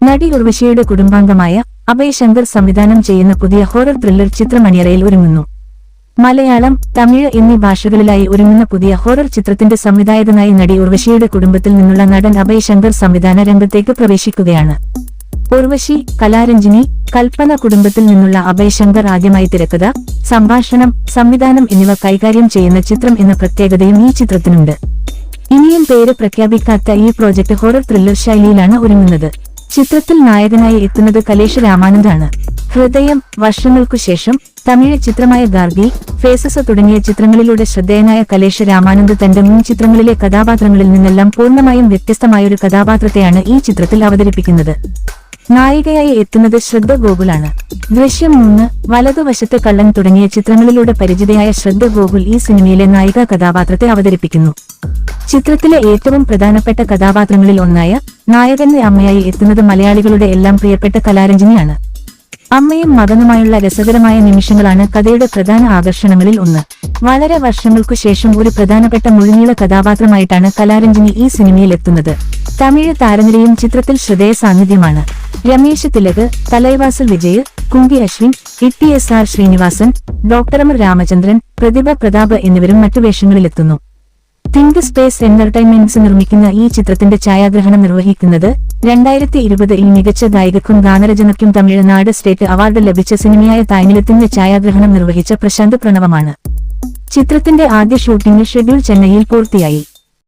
നടി ഉർവശിയുടെ കുടുംബാംഗമായ അഭയ് ശങ്കർ സംവിധാനം ചെയ്യുന്ന പുതിയ ഹൊറർ ത്രില്ലർ ചിത്രം അണിയറയിൽ ഒരുങ്ങുന്നു. മലയാളം, തമിഴ് എന്നീ ഭാഷകളിലായി ഒരുങ്ങുന്ന പുതിയ ഹൊറർ ചിത്രത്തിന്റെ സംവിധായകനായി നടി ഉർവശിയുടെ കുടുംബത്തിൽ നിന്നുള്ള നടൻ അഭയ് ശങ്കർ സംവിധാന രംഗത്തേക്ക് പ്രവേശിക്കുകയാണ്. ഉർവശി, കലാരഞ്ജിനി, കൽപ്പന കുടുംബത്തിൽ നിന്നുള്ള അഭയ് ശങ്കർ ആദ്യമായി തിരക്കഥ, സംഭാഷണം, സംവിധാനം എന്നിവ കൈകാര്യം ചെയ്യുന്ന ചിത്രം എന്ന പ്രത്യേകതയും ഈ ചിത്രത്തിനുണ്ട്. ഇനിയും പേര് പ്രഖ്യാപിക്കാത്ത ഈ പ്രോജക്ട് ഹൊറർ ത്രില്ലർ ശൈലിയിലാണ് ഒരുങ്ങുന്നത്. ചിത്രത്തിൽ നായകനായി എത്തുന്നത് കലേഷ് രാമാനന്ദാണ്. ഹൃദയം, വർഷങ്ങൾക്കുശേഷം, തമിഴ് ചിത്രമായ ഗാർഗി, ഫേസസ് തുടങ്ങിയ ചിത്രങ്ങളിലൂടെ ശ്രദ്ധേയനായ കലേഷ് രാമാനന്ദ് തന്റെ മുൻ ചിത്രങ്ങളിലെ കഥാപാത്രങ്ങളിൽ നിന്നെല്ലാം പൂർണ്ണമായും വ്യത്യസ്തമായൊരു കഥാപാത്രത്തെയാണ് ഈ ചിത്രത്തിൽ അവതരിപ്പിക്കുന്നത്. നായികയായി എത്തുന്നത് ശ്രദ്ധ ഗോകുലാണ്. ദൃശ്യം 3, വലതുവശത്ത് കള്ളൻ തുടങ്ങിയ ചിത്രങ്ങളിലൂടെ പരിചിതയായ ശ്രദ്ധ ഗോകുൽ ഈ സിനിമയിലെ നായികാ കഥാപാത്രത്തെ അവതരിപ്പിക്കുന്നു. ചിത്രത്തിലെ ഏറ്റവും പ്രധാനപ്പെട്ട കഥാപാത്രങ്ങളിൽ ഒന്നായ നായകന്റെ അമ്മയായി എത്തുന്നത് മലയാളികളുടെ എല്ലാം പ്രിയപ്പെട്ട കലാരഞ്ജിനിയാണ്. അമ്മയും മകനുമായുള്ള രസകരമായ നിമിഷങ്ങളാണ് കഥയുടെ പ്രധാന ആകർഷണങ്ങളിൽ ഒന്ന്. വളരെ വർഷങ്ങൾക്കു ശേഷം ഒരു പ്രധാനപ്പെട്ട മുഴുനീള കഥാപാത്രമായിട്ടാണ് കലാരഞ്ജിനി ഈ സിനിമയിൽ എത്തുന്നത്. തമിഴ് താരനിരയും ചിത്രത്തിൽ ശ്രദ്ധേയ സാന്നിധ്യമാണ്. രമേശ് തിലക്, തലൈവാസൽ വിജയ്, കുങ്കി അശ്വിൻ, ITSR ശ്രീനിവാസൻ, ഡോക്ടർ രാമചന്ദ്രൻ, പ്രതിഭ പ്രതാപ് എന്നിവരും മറ്റു വേഷങ്ങളിലെത്തുന്നു. തിങ്ക് സ്പേസ് എന്റർടൈൻമെന്റ്സ് നിർമ്മിക്കുന്ന ഈ ചിത്രത്തിന്റെ ഛായാഗ്രഹണം നിർവഹിക്കുന്നത് 2020-ൽ മികച്ച ഗായികക്കും ഗാനരചനയ്ക്കും തമിഴ്നാട് സ്റ്റേറ്റ് അവാർഡ് ലഭിച്ച സിനിമയായ തായ്നിലത്തിന്റെ ഛായാഗ്രഹണം നിർവഹിച്ച പ്രശാന്ത് പ്രണവമാണ്. ചിത്രത്തിന്റെ ആദ്യ ഷൂട്ടിംഗ് ഷെഡ്യൂൾ ചെന്നൈയിൽ പൂർത്തിയായി.